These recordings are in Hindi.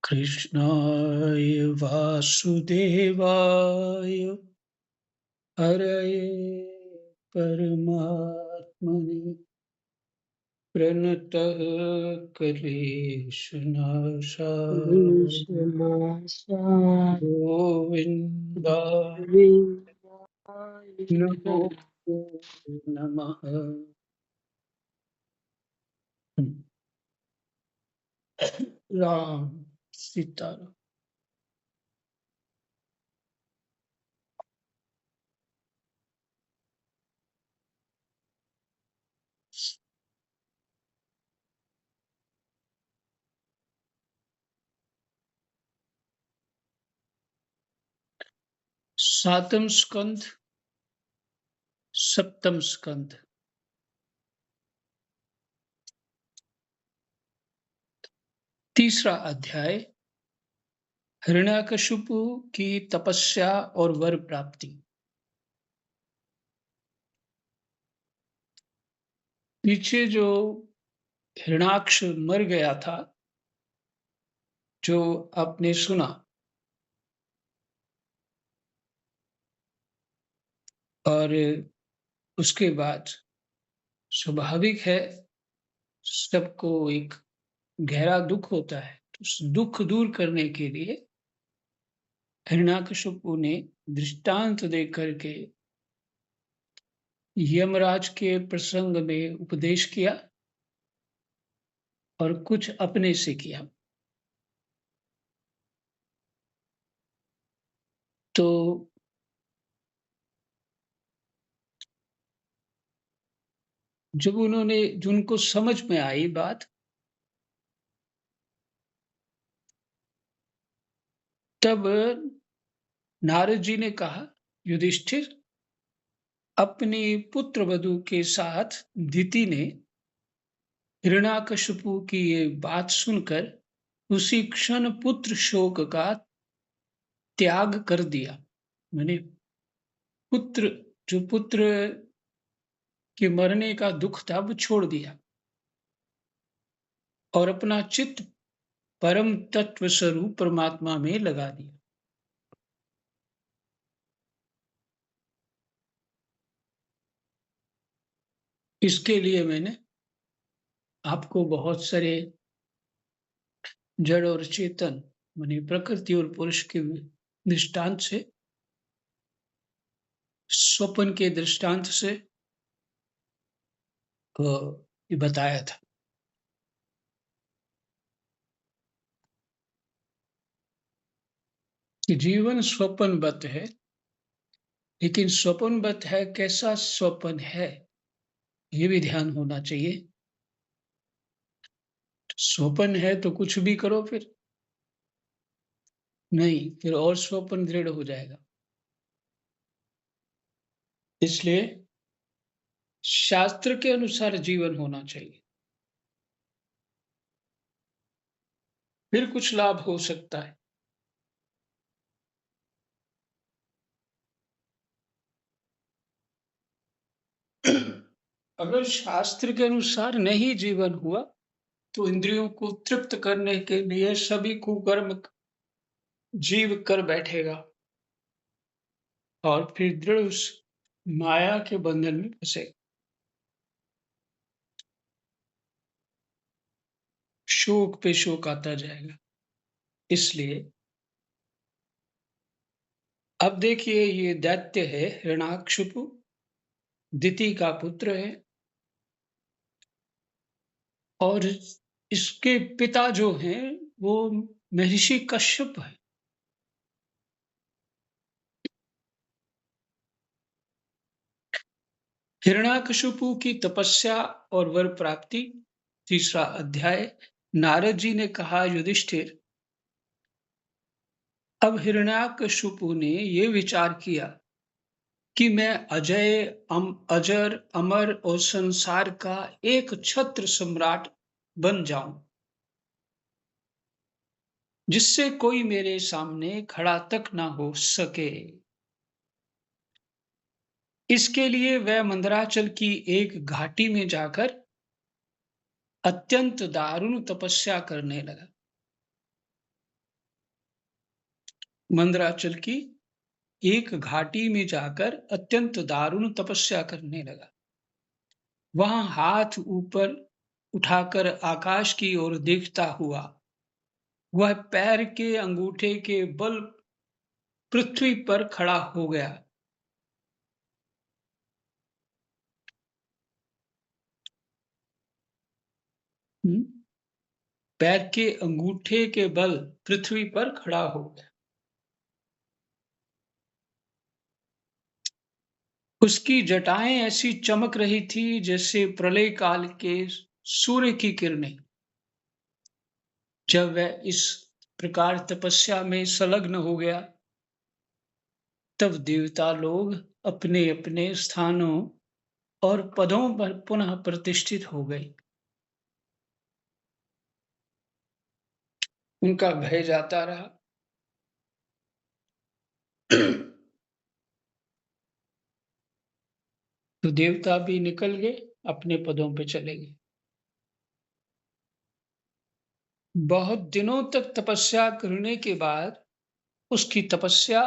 कृष्णाय वासुदेवाय हरये परमात्मने प्रणतः क्लेशनाशाय Vishwanasaya गोविन्दाय नमो Govindaya नमः। राम सीताराम। सातम स्कंद, सप्तम स्कंद, तीसरा अध्याय। हिरण्यकशिपु की तपस्या और वर प्राप्ति। पीछे जो हिरण्याक्ष मर गया था, जो आपने सुना, और उसके बाद स्वाभाविक है सबको एक गहरा दुख होता है। तो उस दुख दूर करने के लिए हिरण्याकशिपु ने दृष्टांत दे करके यमराज के प्रसंग में उपदेश किया और कुछ अपने से किया। तो जब जिनको समझ में आई बात, तब नारद जी ने कहा, युधिष्ठिर, अपनी पुत्र वधू के साथ दिति ने हिरण्याकशिपु की ये बात सुनकर उसी क्षण पुत्र शोक का त्याग कर दिया। मैंने पुत्र जो पुत्र के मरने का दुख था वो छोड़ दिया और अपना चित्त परम तत्व स्वरूप परमात्मा में लगा दिया। इसके लिए मैंने आपको बहुत सारे जड़ और चेतन, माने प्रकृति और पुरुष के दृष्टांत से, स्वप्न के दृष्टांत से ये बताया था कि जीवन स्वप्नवत है, लेकिन स्वप्नवत है कैसा स्वप्न है ये भी ध्यान होना चाहिए। स्वप्न है तो कुछ भी करो फिर नहीं, फिर और स्वप्न दृढ़ हो जाएगा। इसलिए शास्त्र के अनुसार जीवन होना चाहिए, फिर कुछ लाभ हो सकता है। अगर शास्त्र के अनुसार नहीं जीवन हुआ तो इंद्रियों को तृप्त करने के लिए सभी कुकर्म जीव कर बैठेगा और फिर दृढ़ उस माया के बंधन में फंसे, शोक पे शोक आता जाएगा। इसलिए अब देखिए, ये दैत्य है हिरण्याकशिपु, दिति का पुत्र है, और इसके पिता जो हैं वो महर्षि कश्यप है। हिरण्याकशिपु की तपस्या और वर प्राप्ति, तीसरा अध्याय। नारद जी ने कहा, युधिष्ठिर, अब हिरण्याकशिपु ने ये विचार किया कि मैं अजर, अमर और संसार का एक छत्र सम्राट बन जाऊं, जिससे कोई मेरे सामने खड़ा तक ना हो सके। इसके लिए वह मंदराचल की एक घाटी में जाकर अत्यंत दारुण तपस्या करने लगा। मंदराचल की एक घाटी में जाकर अत्यंत दारुण तपस्या करने लगा। वहां हाथ ऊपर उठाकर आकाश की ओर देखता हुआ वह पैर के अंगूठे के बल पृथ्वी पर खड़ा हो गया। हम्म, पैर के अंगूठे के बल पृथ्वी पर खड़ा हो गया। उसकी जटाएं ऐसी चमक रही थी जैसे प्रलय काल के सूर्य की किरणें। जब वह इस प्रकार तपस्या में संलग्न हो गया, तब देवता लोग अपने अपने स्थानों और पदों पर पुनः प्रतिष्ठित हो गए। उनका भय जाता रहा। तो देवता भी निकल गए, अपने पदों पे चले गए। बहुत दिनों तक तपस्या करने के बाद उसकी तपस्या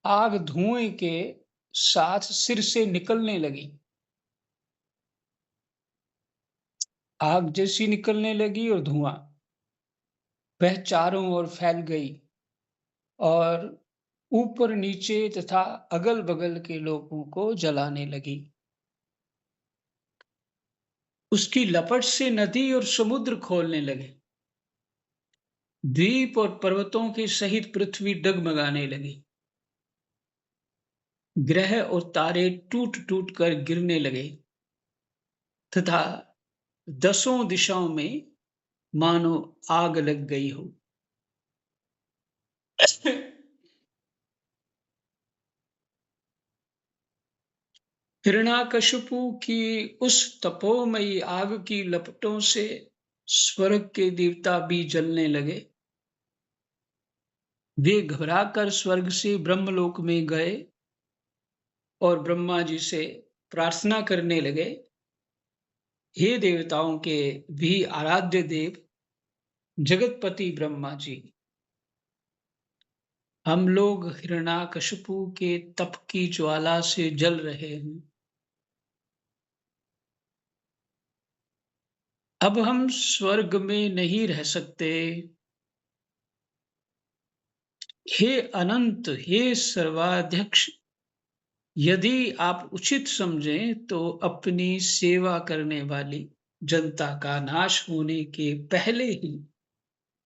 आग धुएं के साथ सिर से निकलने लगी। आग जैसी निकलने लगी और धुआं, वह चारों ओर फैल गई और ऊपर नीचे तथा अगल बगल के लोगों को जलाने लगी। उसकी लपट से नदी और समुद्र खोलने लगे। द्वीप और पर्वतों के सहित पृथ्वी डगमगाने लगी। ग्रह और तारे टूट टूट कर गिरने लगे तथा दसों दिशाओं में मानो आग लग गई हो। हिरण्याकशिपु की उस तपोमयी आग की लपटों से स्वर्ग के देवता भी जलने लगे। वे घबराकर स्वर्ग से ब्रह्मलोक में गए और ब्रह्मा जी से प्रार्थना करने लगे, हे देवताओं के भी आराध्य देव जगतपति ब्रह्मा जी, हम लोग हिरण्याकशिपु के तप की ज्वाला से जल रहे हैं। अब हम स्वर्ग में नहीं रह सकते। हे अनंत, हे सर्वाध्यक्ष, यदि आप उचित समझें तो अपनी सेवा करने वाली जनता का नाश होने के पहले ही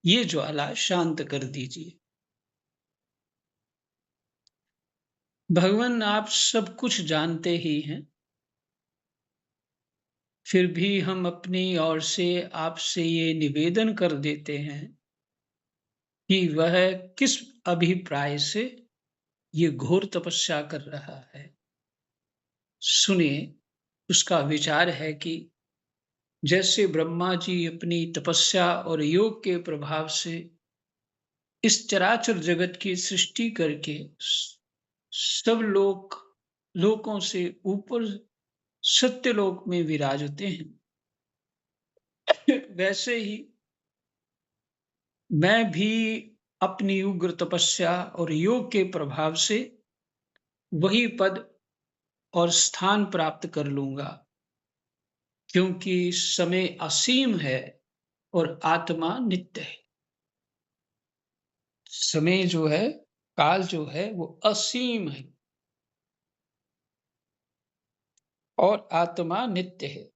ये ज्वाला शांत कर दीजिए। भगवान, आप सब कुछ जानते ही हैं, फिर भी हम अपनी ओर से आपसे ये निवेदन कर देते हैं कि वह किस अभिप्राय से ये घोर तपस्या कर रहा है। सुनिए, उसका विचार है कि जैसे ब्रह्मा जी अपनी तपस्या और योग के प्रभाव से इस चराचर जगत की सृष्टि करके सब लोकों से ऊपर सत्यलोक में विराजते हैं, वैसे ही मैं भी अपनी उग्र तपस्या और योग के प्रभाव से वही पद और स्थान प्राप्त कर लूंगा, क्योंकि समय असीम है और आत्मा नित्य है। समय जो है, काल जो है, वो असीम है और आत्मा नित्य है।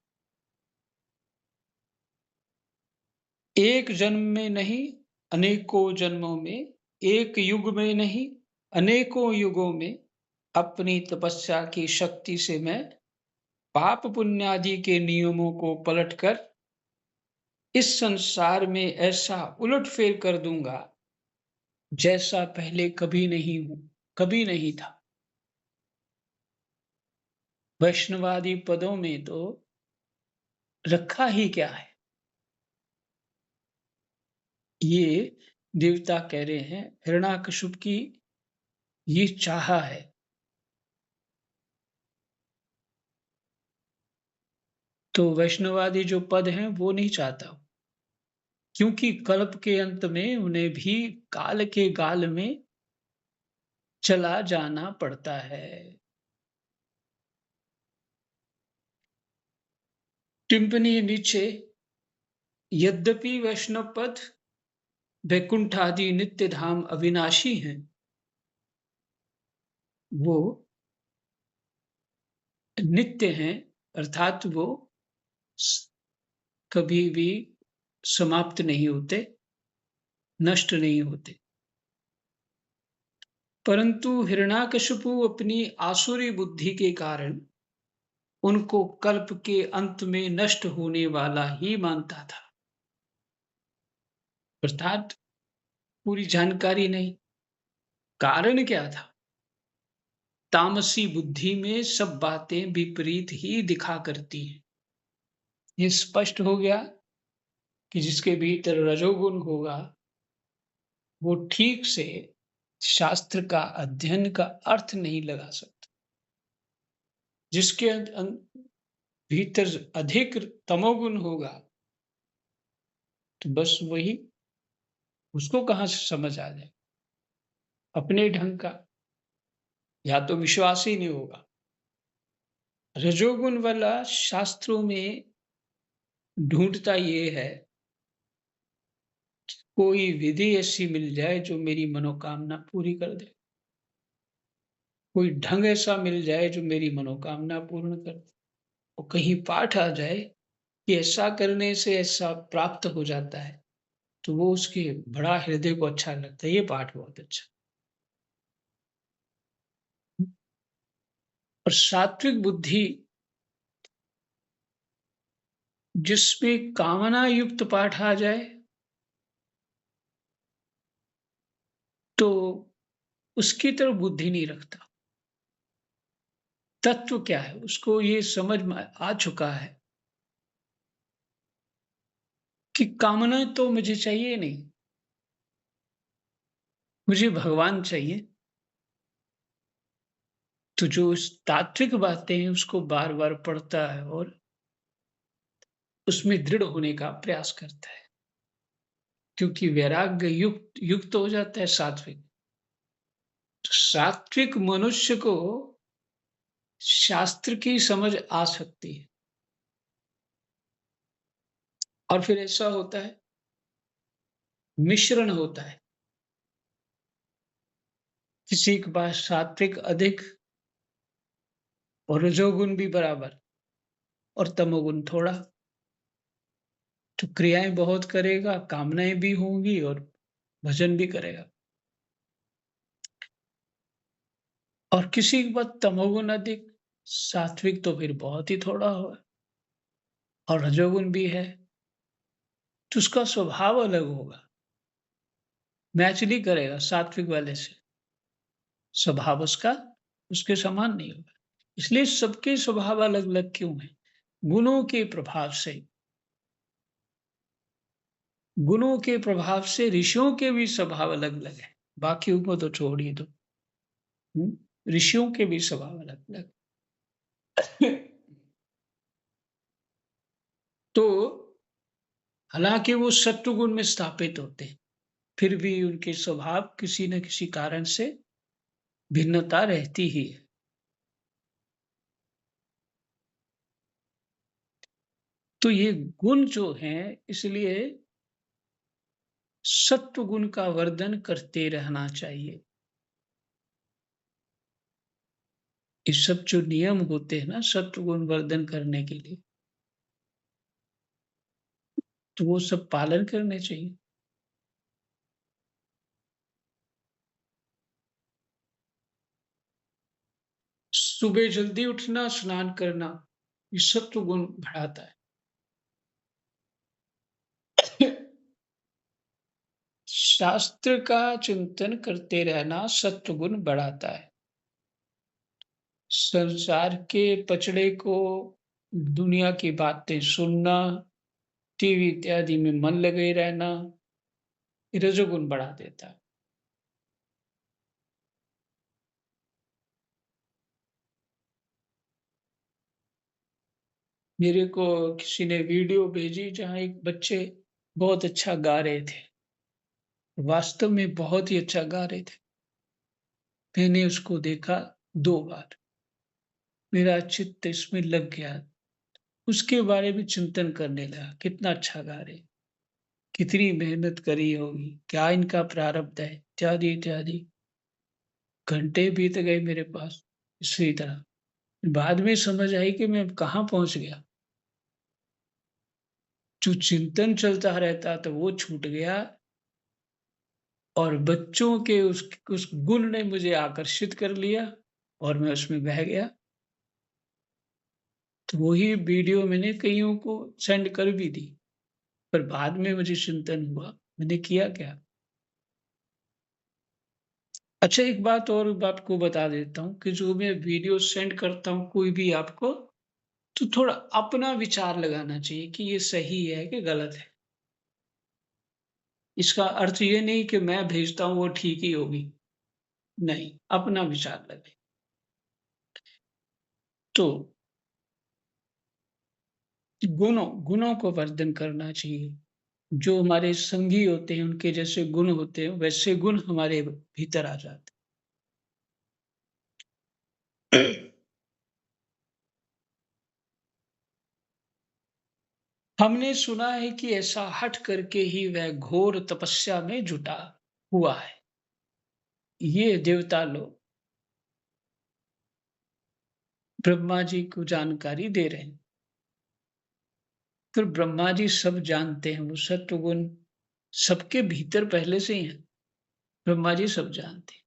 एक जन्म में नहीं, अनेकों जन्मों में, एक युग में नहीं, अनेकों युगों में अपनी तपस्या की शक्ति से मैं पाप पुण्यादि के नियमों को पलटकर इस संसार में ऐसा उलटफेर कर दूंगा जैसा पहले कभी नहीं था। वैष्णवादि पदों में तो रखा ही क्या है। ये देवता कह रहे हैं, हिरण्याकशिप की ये चाह है। तो वैष्णवादि जो पद हैं वो नहीं चाहता, क्योंकि कल्प के अंत में उन्हें भी काल के गाल में चला जाना पड़ता है। टिप्पणी नीचे, यद्यपि वैष्णव पद वैकुंठ आदि नित्य धाम अविनाशी हैं, वो नित्य हैं, अर्थात वो कभी भी समाप्त नहीं होते, नष्ट नहीं होते। परंतु हिरण्याकशिपु अपनी आसुरी बुद्धि के कारण उनको कल्प के अंत में नष्ट होने वाला ही मानता था, अर्थात पूरी जानकारी नहीं। कारण क्या था? तामसी बुद्धि में सब बातें विपरीत ही दिखा करती हैं। ये स्पष्ट हो गया कि जिसके भीतर रजोगुण होगा, वो ठीक से शास्त्र का अध्ययन का अर्थ नहीं लगा सकता। जिसके भीतर अधिक तमोगुण होगा, तो बस वही, उसको कहाँ से समझ आ जाए? अपने ढंग का या तो विश्वास ही नहीं होगा। रजोगुण वाला शास्त्रों में ढूंढता ये है, कोई विधि ऐसी मिल जाए जो मेरी मनोकामना पूरी कर दे, कोई ढंग ऐसा मिल जाए जो मेरी मनोकामना पूर्ण कर दे, और कहीं पाठ आ जाए कि ऐसा करने से ऐसा प्राप्त हो जाता है, तो वो उसके बड़ा हृदय को अच्छा लगता है, ये पाठ बहुत अच्छा। और सात्विक बुद्धि जिसमें कामना युक्त पाठ आ जाए, तो उसकी तरफ बुद्धि नहीं रखता। तत्व क्या है उसको ये समझ में आ चुका है कि कामना तो मुझे चाहिए नहीं, मुझे भगवान चाहिए। तो जो तात्विक बातें हैं उसको बार बार पढ़ता है और उसमें दृढ़ होने का प्रयास करता है, क्योंकि वैराग्य युक्त युक्त हो जाता है सात्विक। तो सात्विक मनुष्य को शास्त्र की समझ आ सकती है। और फिर ऐसा होता है, मिश्रण होता है, किसी के पास सात्विक अधिक और रजोगुण भी बराबर और तमोगुण थोड़ा, तो क्रियाएं बहुत करेगा, कामनाएं भी होंगी और भजन भी करेगा। और किसी के पास तमोगुण अधिक, सात्विक तो फिर बहुत ही थोड़ा हो, और रजोगुण भी है, तो उसका स्वभाव अलग होगा, मैच नहीं करेगा सात्विक वाले से, स्वभाव उसका उसके समान नहीं होगा। इसलिए सबके स्वभाव अलग अलग क्यों है? गुणों के प्रभाव से, गुणों के प्रभाव से ऋषियों के भी स्वभाव अलग अलग है, बाकियों को तो छोड़ ही दो। ऋषियों के भी स्वभाव अलग अलग। तो हालांकि वो सत्व गुण में स्थापित होते हैं, फिर भी उनके स्वभाव किसी न किसी कारण से भिन्नता रहती ही है। तो ये गुण जो हैं, इसलिए सत्व गुण का वर्धन करते रहना चाहिए। ये सब जो नियम होते हैं ना सत्व गुण वर्धन करने के लिए, तो वो सब पालन करने चाहिए। सुबह जल्दी उठना, स्नान करना, ये सत्व गुण बढ़ाता है। शास्त्र का चिंतन करते रहना सत्व गुण बढ़ाता है। संसार के पचड़े को, दुनिया की बातें सुनना, टीवी इत्यादि में मन लगे रहना, ये रजोगुण बढ़ा देता है। मेरे को किसी ने वीडियो भेजी जहाँ एक बच्चे बहुत अच्छा गा रहे थे, वास्तव में बहुत ही अच्छा गा रहे थे। मैंने उसको देखा 2 बार। मेरा चित्त इसमें लग गया। उसके बारे में चिंतन करने लगा, कितना अच्छा गा रहे, कितनी मेहनत करी होगी, क्या इनका प्रारब्ध है, इत्यादि, इत्यादि। घंटे बीत गए मेरे पास इसी तरह। बाद में समझ आई कि मैं कहाँ पहुँच गया। जो चिंतन चलता रहता था वो छूट गया और बच्चों के उस गुण ने मुझे आकर्षित कर लिया और मैं उसमें बह गया। तो वही वीडियो मैंने कइयों को सेंड कर भी दी, पर बाद में मुझे चिंतन हुआ, मैंने किया क्या? अच्छा, एक बात और आपको बता देता हूँ कि जो मैं वीडियो सेंड करता हूँ कोई भी आपको, तो थोड़ा अपना विचार लगाना चाहिए कि ये सही है कि गलत है। इसका अर्थ ये नहीं कि मैं भेजता हूँ वो ठीक ही होगी, नहीं, अपना विचार लगाइए। तो गुणों को वर्धन करना चाहिए। जो हमारे संगी होते हैं, उनके जैसे गुण होते हैं, वैसे गुण हमारे भीतर आ जाते हैं। हमने सुना है कि ऐसा हठ करके ही वह घोर तपस्या में जुटा हुआ है। ये देवता लोग ब्रह्मा जी को जानकारी दे रहे हैं। फिर ब्रह्मा जी सब जानते हैं, वो सत्व गुण सबके भीतर पहले से ही है। ब्रह्मा जी सब जानते हैं।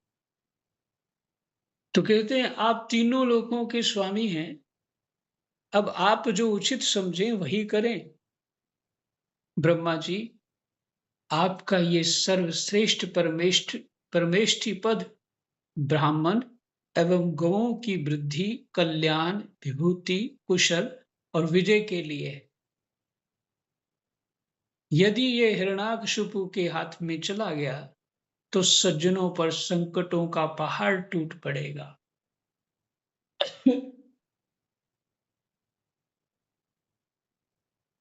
तो कहते हैं आप तीनों लोकों के स्वामी हैं, अब आप जो उचित समझें वही करें। ब्रह्मा जी, आपका ये सर्वश्रेष्ठ परमेष्ठी पद ब्राह्मण एवं गौओं की वृद्धि, कल्याण, विभूति, कुशल और विजय के लिए है। यदि ये हिरण्याकशिपु के हाथ में चला गया तो सज्जनों पर संकटों का पहाड़ टूट पड़ेगा।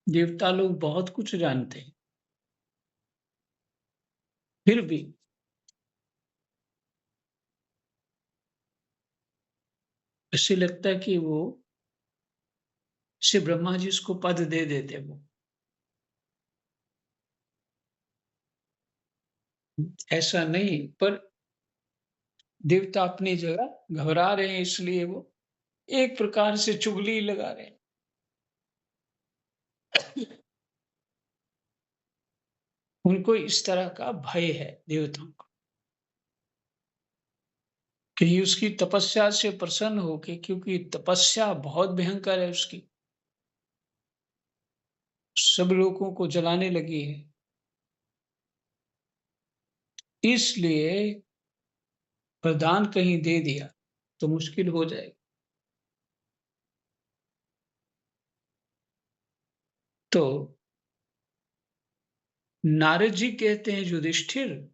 देवता लोग बहुत कुछ जानते हैं, फिर भी ऐसे लगता है कि वो श्री ब्रह्मा जी उसको पद दे देते वो। ऐसा नहीं, पर देवता अपनी जगह घबरा रहे हैं, इसलिए वो एक प्रकार से चुगली लगा रहे हैं। उनको इस तरह का भय है देवताओं को, कहीं उसकी तपस्या से प्रसन्न होके, क्योंकि तपस्या बहुत भयंकर है उसकी, सब लोगों को जलाने लगी है। इसलिए वरदान कहीं दे दिया तो मुश्किल हो जाएगी। तो नारद जी कहते हैं, युधिष्ठिर,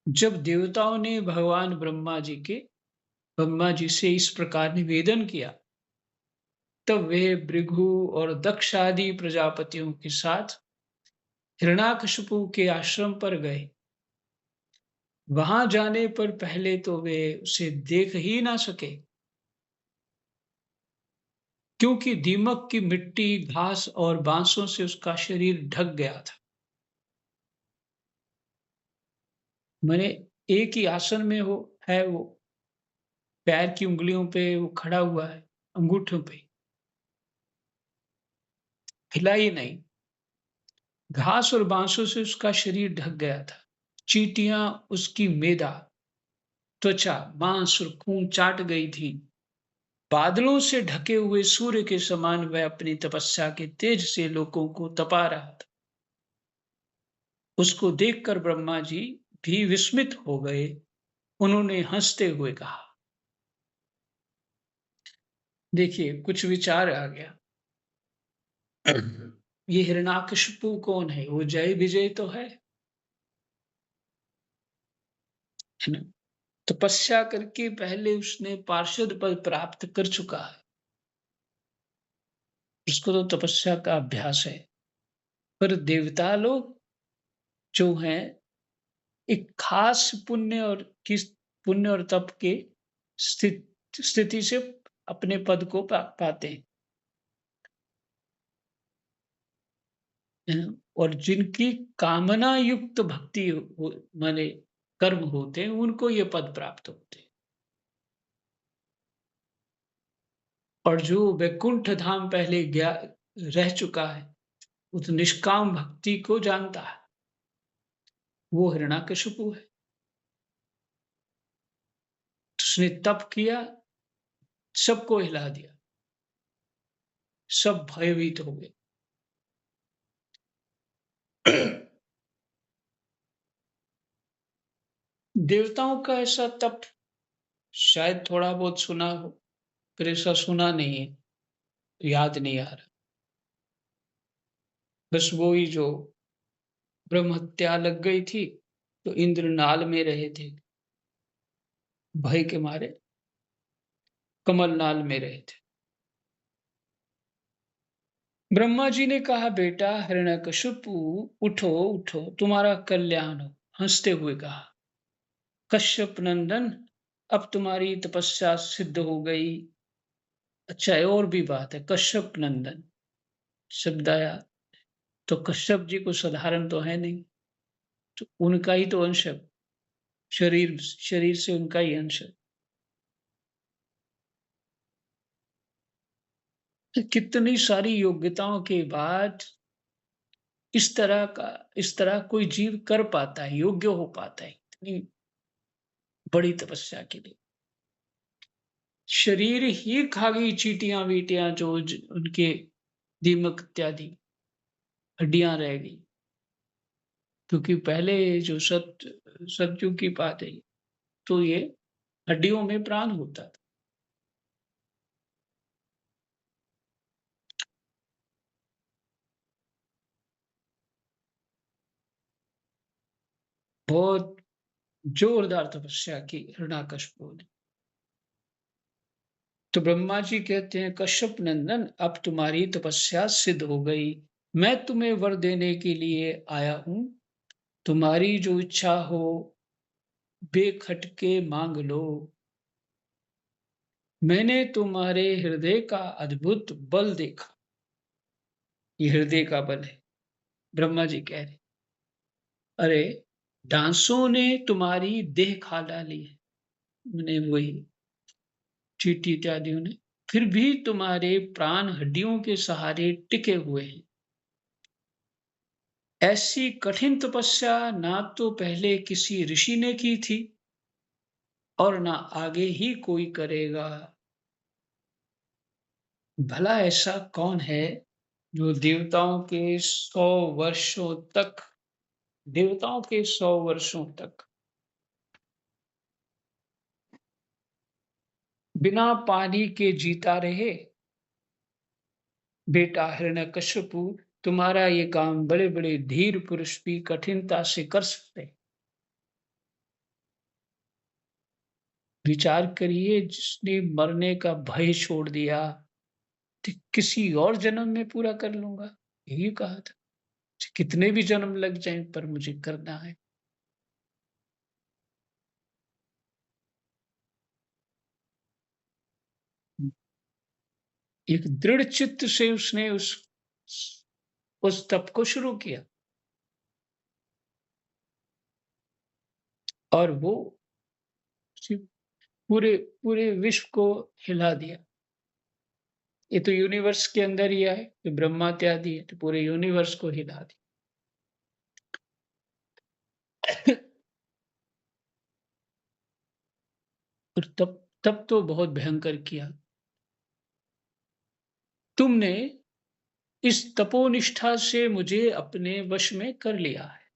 जब देवताओं ने भगवान ब्रह्मा जी से इस प्रकार निवेदन किया, तब वे भृगु और दक्ष आदि प्रजापतियों के साथ हिरण्याकशिपु के आश्रम पर गए। वहां जाने पर पहले तो वे उसे देख ही ना सके, क्योंकि दीमक की मिट्टी, घास और बांसों से उसका शरीर ढक गया था। मैंने एक ही आसन में हो है वो, पैर की उंगलियों पे वो खड़ा हुआ है, अंगूठों पे, हिला ही नहीं। घास और बांसों से उसका शरीर ढक गया था। चींटियां उसकी मेदा, त्वचा, मांस और खून चाट गई थी। बादलों से ढके हुए सूर्य के समान वह अपनी तपस्या के तेज से लोगों को तपा रहा था। उसको देखकर ब्रह्मा जी भी विस्मित हो गए। उन्होंने हंसते हुए कहा, देखिए कुछ विचार आ गया। ये हिरण्याकशिपु कौन है? वो जय विजय तो है ना? तपस्या करके पहले उसने पार्षद पद प्राप्त कर चुका है, उसको तो तपस्या का अभ्यास है। पर देवता लोग जो हैं, एक खास पुण्य और किस पुण्य और तप के स्थिति से अपने पद को पाते हैं। है ना? और जिनकी कामना युक्त भक्ति माने कर्म होते हैं, उनको ये पद प्राप्त होते हैं। और जो वैकुंठ धाम पहले गया रह चुका है, उस निष्काम भक्ति को जानता है, वो हिरण्याकशिपु है। उसने तप किया, सबको हिला दिया, सब भयभीत हो गए। देवताओं का ऐसा तप शायद थोड़ा बहुत सुना हो, फिर ऐसा सुना नहीं है, याद नहीं आ रहा। बस वो ही जो ब्रह्म हत्या लग गई थी, तो इंद्र नाल में रहे थे, भय के मारे कमल नाल में रहे थे। ब्रह्मा जी ने कहा, बेटा हिरण्यकशिपु, उठो उठो, तुम्हारा कल्याण हो। हंसते हुए कहा, कश्यप नंदन, अब तुम्हारी तपस्या सिद्ध हो गई। अच्छा है, और भी बात है, कश्यप नंदन शब्द आया, तो कश्यप जी को साधारण तो है नहीं, तो उनका ही तो अंश है, शरीर शरीर से उनका ही अंश है। तो कितनी सारी योग्यताओं के बाद इस तरह कोई जीव कर पाता है, योग्य हो पाता है इतनी बड़ी तपस्या के लिए। शरीर ही खा गई चींटियां वीटियां, जो उनके दीमक इत्यादि, हड्डियां रह गई। क्योंकि पहले जो सतयुग की बात है, तो ये हड्डियों में प्राण होता था। बहुत जोरदार तपस्या की हिरण्याकशिपु ने। तो ब्रह्मा जी कहते हैं, कश्यप नंदन, अब तुम्हारी तपस्या सिद्ध हो गई। मैं तुम्हें वर देने के लिए आया हूं। तुम्हारी जो इच्छा हो बेखटके मांग लो। मैंने तुम्हारे हृदय का अद्भुत बल देखा। ये हृदय का बल है, ब्रह्मा जी कह रहे। अरे, डांसों ने तुम्हारी देह खा डाली है, मैंने वही चींटी इत्यादियों ने, फिर भी तुम्हारे प्राण हड्डियों के सहारे टिके हुए हैं। ऐसी कठिन तपस्या ना तो पहले किसी ऋषि ने की थी, और ना आगे ही कोई करेगा। भला ऐसा कौन है जो देवताओं के 100 वर्षों तक बिना पानी के जीता रहे। बेटा हिरण्यकशिपु, तुम्हारा ये काम बड़े बड़े धीर पुरुष भी कठिनता से कर सकते हैं। विचार करिए, जिसने मरने का भय छोड़ दिया, तो किसी और जन्म में पूरा कर लूंगा, यही कहा था। कितने भी जन्म लग जाएं, पर मुझे करना है। एक दृढ़ चित्त से उसने उस तप को शुरू किया, और वो पूरे पूरे विश्व को हिला दिया। ये तो यूनिवर्स के अंदर ही है, तो ब्रह्मा इत्यादि है, तो पूरे यूनिवर्स को हिला दिया। और तब तब तो बहुत भयंकर किया। तुमने इस तपोनिष्ठा से मुझे अपने वश में कर लिया है।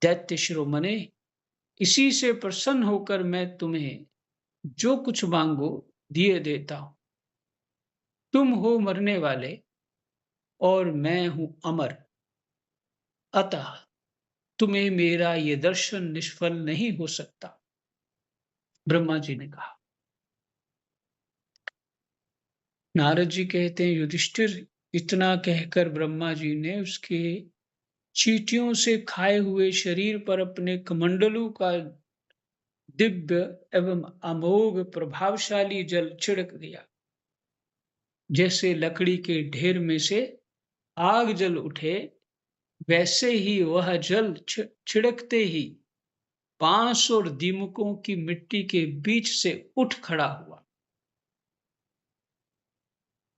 दैत्य शिरोमणे, इसी से प्रसन्न होकर मैं तुम्हें जो कुछ मांगो दिए देता हूं। तुम हो मरने वाले, और मैं हूं अमर, अतः तुम्हें मेरा ये दर्शन निष्फल नहीं हो सकता। ब्रह्मा जी ने कहा। नारद जी कहते हैं, युधिष्ठिर, इतना कहकर ब्रह्मा जी ने उसके चींटियों से खाए हुए शरीर पर अपने कमंडलू का दिव्य एवं अमोघ प्रभावशाली जल छिड़क दिया। जैसे लकड़ी के ढेर में से आग जल उठे, वैसे ही वह जल छिड़कते ही बांस और दीमकों की मिट्टी के बीच से उठ खड़ा हुआ।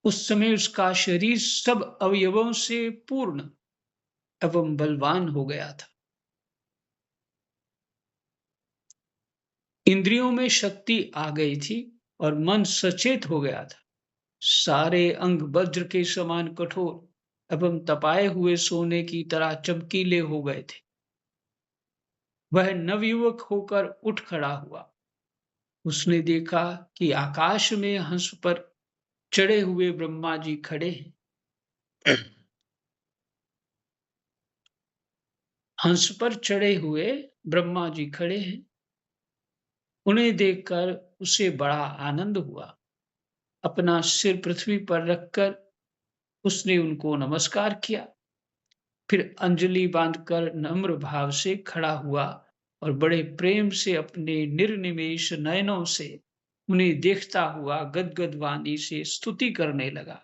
उस समय उसका शरीर सब अवयवों से पूर्ण एवं बलवान हो गया था। इंद्रियों में शक्ति आ गई थी और मन सचेत हो गया था। सारे अंग वज्र के समान कठोर एवं तपाए हुए सोने की तरह चमकीले हो गए थे। वह नवयुवक होकर उठ खड़ा हुआ। उसने देखा कि आकाश में हंस पर चढ़े हुए ब्रह्मा जी खड़े हैं। हंस पर चढ़े हुए ब्रह्मा जी खड़े हैं। उन्हें देखकर उसे बड़ा आनंद हुआ। अपना सिर पृथ्वी पर रखकर उसने उनको नमस्कार किया। फिर अंजलि बांधकर नम्र भाव से खड़ा हुआ और बड़े प्रेम से अपने निर्निमेष नयनों से उन्हें देखता हुआ गदगद वाणी से स्तुति करने लगा।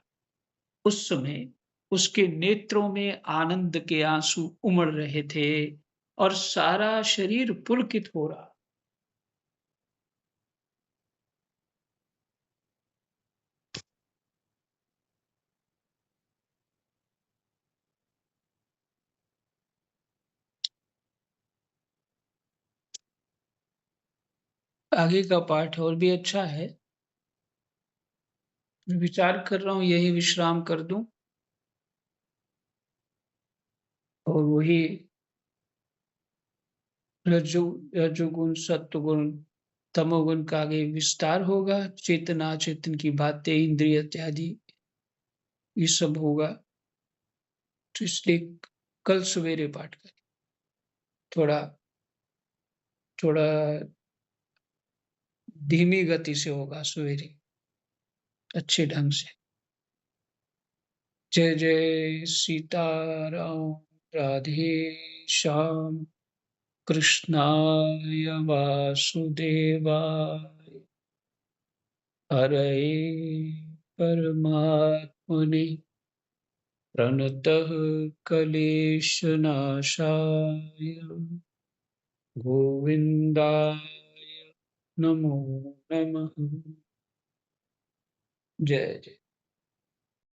उस समय उसके नेत्रों में आनंद के आंसू उमड़ रहे थे और सारा शरीर पुलकित हो रहा। आगे का पाठ और भी अच्छा है। मैं विचार कर रहा हूँ यही विश्राम कर दूं और वही रजोगुण सत्वगुण तमोगुण का आगे विस्तार होगा। चेतना चेतन की बातें इंद्रिय इत्यादि ये सब होगा। तो इसलिए कल सवेरे पाठ करें। थोड़ा थोड़ा धीमी गति से होगा सवेरे, अच्छे ढंग से। जय जय सीताराम। राधे श्याम। कृष्णाय वासुदेवाय। हरे परमात्मने प्रणतः क्लेशनाशाय गोविन्दाय नमो नमः। जय जय।